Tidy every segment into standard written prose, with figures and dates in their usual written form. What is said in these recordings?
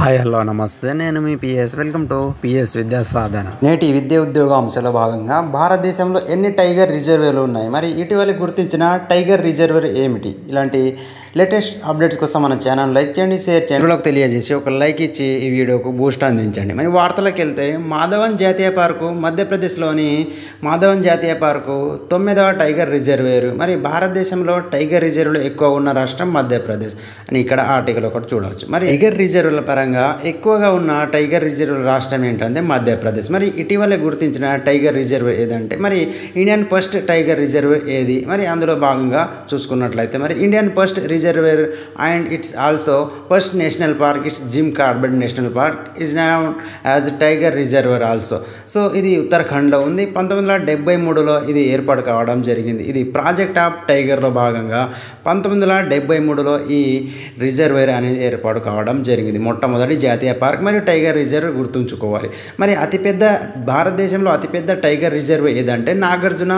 Hi hello నమస్తే నేను మీ PS welcome to PS విద్యా సాధన. నేటి విద్యా ఉద్యోగ అంశంలో భాగంగా భారతదేశంలో ఎన్ని టైగర్ రిజర్వేలు ఉన్నాయి, మరి ఇటీవల గుర్తించిన టైగర్ రిజర్వర్ ఏమిటి, ఇలాంటి లేటెస్ట్ అప్డేట్స్ కోసం మన ఛానల్ లైక్ చేయండి, షేర్ చేయండి, వీడియోకి తెలియజేసి ఒక లైక్ ఇచ్చి ఈ వీడియోకు బూస్ట్ అందించండి. మరి వార్తలకు వెళ్తే మాధవన్ జాతీయ పార్కు మధ్యప్రదేశ్లోని మాధవన్ జాతీయ పార్కు 9వ టైగర్ రిజర్వేరు. మరి భారతదేశంలో టైగర్ రిజర్వ్లు ఎక్కువ ఉన్న రాష్ట్రం మధ్యప్రదేశ్ అని ఇక్కడ ఆర్టికల్ ఒకటి చూడవచ్చు. మరి టైగర్ రిజర్వ్ల పరంగా ఎక్కువగా ఉన్న టైగర్ రిజర్వ్ రాష్ట్రం ఏంటంటే మధ్యప్రదేశ్. మరి ఇటీవల గుర్తించిన టైగర్ రిజర్వ్ ఏదంటే మరి ఇండియన్ ఫస్ట్ టైగర్ రిజర్వ్ ఏది, మరి అందులో భాగంగా చూసుకున్నట్లయితే మరి Indian first reservoir and it's also first national park, it's Jim Corbett national park is noun as tiger రిజర్వర్ also. So ఇది ఉత్తరాఖండ్లో ఉంది. 1973లో ఇది ఏర్పాటు కావడం జరిగింది. ఇది ప్రాజెక్ట్ ఆఫ్ టైగర్లో భాగంగా 1973లో ఈ రిజర్వేర్ అనేది ఏర్పాటు కావడం జరిగింది. మొట్టమొదటి జాతీయ పార్క్ మరియు టైగర్ రిజర్వ్ గుర్తుంచుకోవాలి. మరి భారతదేశంలో అతిపెద్ద టైగర్ రిజర్వ్ ఏదంటే నాగార్జున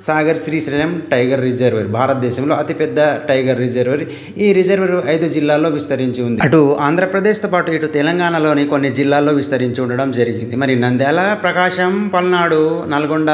సాగర్ శ్రీశైలం టైగర్ రిజర్వేర్. భారతదేశంలో అతిపెద్ద టైగర్ రిజర్వేర్. ఈ రిజర్వేర్ 5 జిల్లాల్లో విస్తరించి ఉంది. అటు ఆంధ్రప్రదేశ్తో పాటు ఇటు తెలంగాణలోని కొన్ని జిల్లాల్లో విస్తరించి ఉండడం జరిగింది. మరి నంద్యాల, ప్రకాశం, పల్నాడు, నల్గొండ,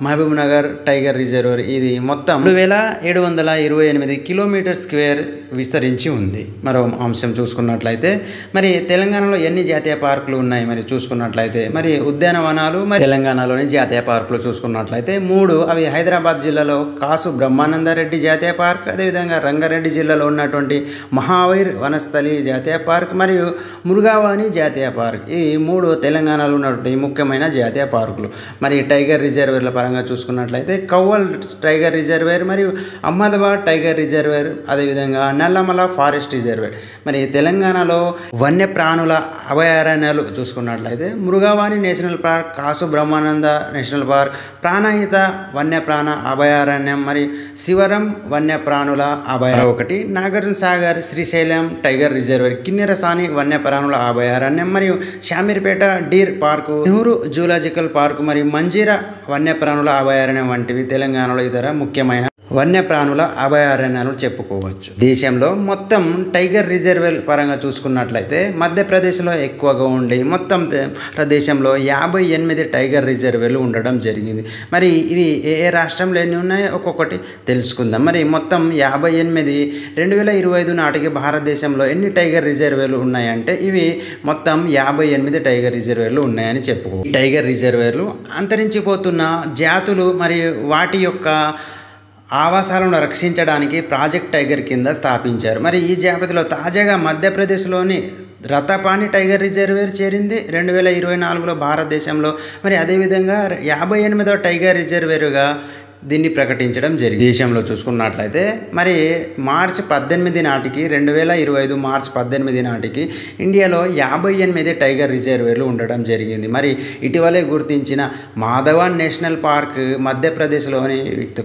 మహబూబ్ నగర్ టైగర్ రిజర్వేర్ ఇది మొత్తం 3728 కిలోమీటర్ స్క్వేర్ విస్తరించి ఉంది. మరో అంశం చూసుకున్నట్లయితే మరి తెలంగాణలో ఎన్ని జాతీయ పార్కులు ఉన్నాయి మరి చూసుకున్నట్లయితే మరి ఉద్యానవనాలు మరి తెలంగాణలోని జాతీయ పార్కులు చూసుకున్నట్లయితే 3. అవి హైదరాబాద్ జిల్లాలో కాసు బ్రహ్మానందరెడ్డి జాతీయ పార్క్, అదేవిధంగా రంగారెడ్డి జిల్లాలో ఉన్నటువంటి మహావీర్ వనస్థలి జాతీయ పార్క్ మరియు మురుగావాణి జాతీయ పార్క్. ఈ 3 తెలంగాణలో ఉన్నటువంటి ముఖ్యమైన జాతీయ పార్కులు. మరి టైగర్ రిజర్వేర్ల పరంగా చూసుకున్నట్లయితే కవ్వల్ టైగర్ రిజర్వేర్ మరియు అహ్మదాబాద్ టైగర్ రిజర్వేర్, అదేవిధంగా నల్లమల ఫారెస్ట్ రిజర్వేర్. మరి తెలంగాణలో వన్యప్రాణుల అభయారణ్యాలు చూసుకున్నట్లయితే Mrugavani national park, Kasu Brahmananda national park, Pranahita వన్యప్రాణ అభయారణ్యం మరియు శివరం వన్యప్రాణుల అభయారణ్యం ఒకటి, నాగార్జున సాగర్ శ్రీశైలం టైగర్ రిజర్వేర్, కిన్నెరసాని వన్యప్రాణుల అభయారణ్యం మరియు Shamirpet deer park, Nehru zoological park మరియు మంజీరా వన్యప్రాణుల అభయారణ్యం వంటివి తెలంగాణలో ఇతర ముఖ్యమైన వన్యప్రాణుల అభయారణ్యాలు చెప్పుకోవచ్చు. దేశంలో మొత్తం టైగర్ రిజర్వేర్ పరంగా చూసుకున్నట్లయితే మధ్యప్రదేశ్లో ఎక్కువగా ఉండి మొత్తం ప్రదేశంలో 58 టైగర్ రిజర్వేర్లు ఉండడం జరిగింది. మరి ఇవి ఏ రాష్ట్రంలో ఎన్ని ఉన్నాయో ఒక్కొక్కటి తెలుసుకుందాం. మరి మొత్తం 58 2025 నాటికి భారతదేశంలో ఎన్ని టైగర్ రిజర్వేర్లు ఉన్నాయంటే ఇవి మొత్తం 58 టైగర్ రిజర్వేర్లు ఉన్నాయని చెప్పుకోవచ్చు. టైగర్ రిజర్వేర్లు అంతరించిపోతున్న జాతులు మరియు వాటి యొక్క ఆవాసాలను రక్షించడానికి ప్రాజెక్ట్ టైగర్ కింద స్థాపించారు. మరి ఈ జాబితాలో తాజాగా మధ్యప్రదేశ్లోని రతపాని టైగర్ రిజర్వేర్ చేరింది 2024లో భారతదేశంలో. మరి అదేవిధంగా 58వ టైగర్ రిజర్వేరుగా దీన్ని ప్రకటించడం జరిగింది. దేశంలో చూసుకున్నట్లయితే మరి మార్చి 18 నాటికి 2025 మార్చి 18 నాటికి ఇండియాలో 58 టైగర్ రిజర్వేర్లు ఉండడం జరిగింది. మరి ఇటీవలే గుర్తించిన మాధవన్ నేషనల్ పార్క్ మధ్యప్రదేశ్లోని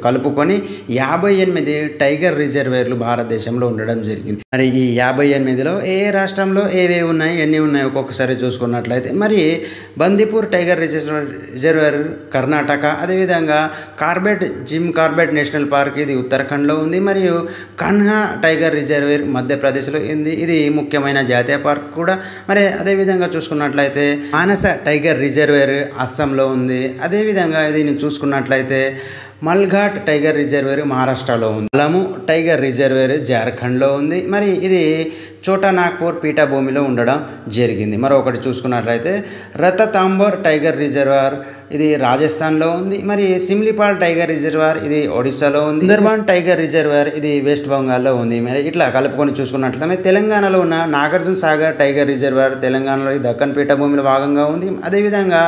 కలుపుకొని 58 టైగర్ రిజర్వేర్లు భారతదేశంలో ఉండడం జరిగింది. మరి ఈ 58లో ఏ రాష్ట్రంలో ఏవేవి ఉన్నాయి, ఎన్ని ఉన్నాయి ఒక్కొక్కసారి చూసుకున్నట్లయితే మరి బందీపూర్ టైగర్ రిజర్వేర్ కర్ణాటక, అదేవిధంగా జిమ్ కార్బెట్ నేషనల్ పార్క్ ఇది ఉత్తరాఖండ్లో ఉంది, మరియు కన్హా టైగర్ రిజర్వేర్ మధ్యప్రదేశ్లో ఉంది. ఇది ముఖ్యమైన జాతీయ పార్క్ కూడా. మరి అదేవిధంగా చూసుకున్నట్లయితే మానస టైగర్ రిజర్వేర్ అస్సాంలో ఉంది. అదేవిధంగా దీన్ని చూసుకున్నట్లయితే మల్ఘాట్ టైగర్ రిజర్వేర్ మహారాష్ట్రలో ఉంది. అలము టైగర్ రిజర్వేర్ జార్ఖండ్లో ఉంది. మరి ఇది చోటా నాగ్పూర్ పీఠభూమిలో ఉండడం జరిగింది. మరొకటి చూసుకున్నట్లయితే రతతాంబోర్ టైగర్ రిజర్వార్ ఇది రాజస్థాన్లో ఉంది. మరి సిమ్లీపాల్ టైగర్ రిజర్వార్ ఇది ఒడిశాలో ఉంది. సుందర్బాన్ టైగర్ రిజర్వార్ ఇది వెస్ట్ బెంగాల్లో ఉంది. మరి ఇట్లా కలుపుకొని చూసుకున్నట్లయితే తెలంగాణలో ఉన్న నాగార్జున సాగర్ టైగర్ రిజర్వార్ తెలంగాణలో దక్కన్ పీఠభూమిలో భాగంగా ఉంది. అదేవిధంగా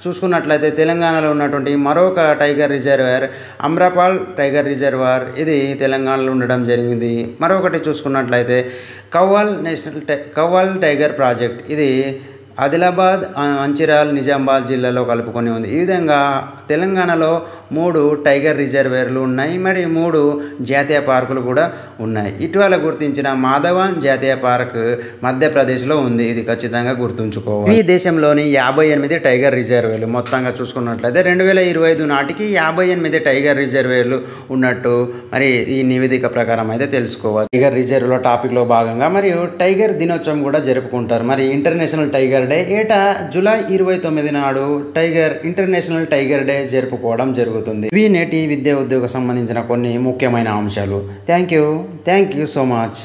చూసుకున్నట్లయితే తెలంగాణలో ఉన్నటువంటి మరొక టైగర్ రిజర్వార్ అమ్రపాల్ టైగర్ రిజర్వార్ ఇది తెలంగాణలో ఉండడం జరిగింది. మరొకటి చూసుకున్నట్లయితే కవ్వాల్ టైగర్ ప్రాజెక్ట్ ఇది ఆదిలాబాద్, మంచిర్యాల, నిజామాబాద్ జిల్లాలో కలుపుకొని ఉంది. ఈ విధంగా తెలంగాణలో 3 టైగర్ రిజర్వేర్లు ఉన్నాయి. మరి 3 జాతీయ పార్కులు కూడా ఉన్నాయి. ఇటీవల గుర్తించిన మాధవన్ జాతీయ పార్క్ మధ్యప్రదేశ్లో ఉంది. ఇది ఖచ్చితంగా గుర్తుంచుకోవాలి. ఈ దేశంలోని 58 టైగర్ రిజర్వేర్లు మొత్తంగా చూసుకున్నట్లయితే 2025 నాటికి 58 టైగర్ రిజర్వేర్లు ఉన్నట్టు మరి ఈ నివేదిక ప్రకారం అయితే తెలుసుకోవాలి. టైగర్ రిజర్వ్లో టాపిక్లో భాగంగా మరియు టైగర్ దినోత్సవం కూడా జరుపుకుంటారు. మరి ఇంటర్నేషనల్ టైగర్ డే ఏటా జూలై 29 నాడు ఇంటర్నేషనల్ టైగర్ డే జరుపుకోవడం జరుగుతుంది. ఇవి నేటి విద్యా ఉద్యోగ సంబంధించిన కొన్ని ముఖ్యమైన అంశాలు. Thank you so much.